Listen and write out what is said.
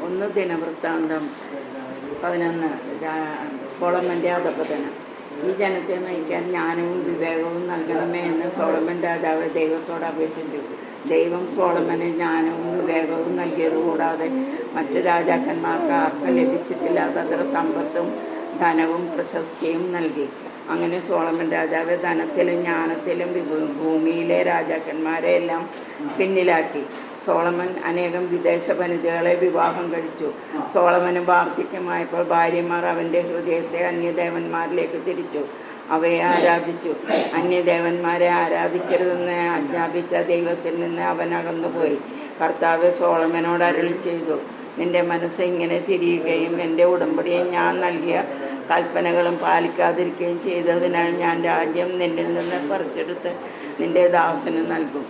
ഒന്ന് ദിനവൃത്താന്തം 11 സോളമൻ്റെ അധപതനം. ഈ ജനത്തെ നയിക്കാൻ ജ്ഞാനവും വിവേകവും നൽകണമേ എന്ന് സോളമൻ രാജാവ് ദൈവത്തോട് അപേക്ഷിച്ചു. ദൈവം സോളമന് ജ്ഞാനവും വിവേകവും നൽകിയത് കൂടാതെ മറ്റു രാജാക്കന്മാർക്ക് ആർക്കും ലഭിച്ചിട്ടില്ലാത്തത്ര സമ്പത്തും ധനവും പ്രശസ്തിയും നൽകി. അങ്ങനെ സോളമൻ രാജാവ് ധനത്തിലും ജ്ഞാനത്തിലും ഭൂമിയിലെ രാജാക്കന്മാരെ എല്ലാം പിന്നിലാക്കി. സോളമൻ അനേകം വിദേശ വനിതകളെ വിവാഹം കഴിച്ചു. സോളമന് വാർദ്ധക്യമായപ്പോൾ ഭാര്യമാർ അവൻ്റെ ഹൃദയത്തെ അന്യദേവന്മാരിലേക്ക് തിരിച്ചു, അവയെ ആരാധിച്ചു. അന്യദേവന്മാരെ ആരാധിക്കരുതെന്ന് ആജ്ഞാപിച്ച ദൈവത്തിൽ നിന്ന് അവൻ അകന്നുപോയി. കർത്താവ് സോളമനോട് അരുളി ചെയ്തു, നിന്റെ മനസ്സ് ഇങ്ങനെ തിരിയുകയും എൻ്റെ ഉടമ്പടിയെ ഞാൻ നൽകിയ കൽപ്പനകളും പാലിക്കാതിരിക്കുകയും ചെയ്തതിനാൽ ഞാൻ രാജ്യം നിന്നിൽ നിന്ന് പറിച്ചെടുത്ത് നിന്റെ ദാസന് നൽകും.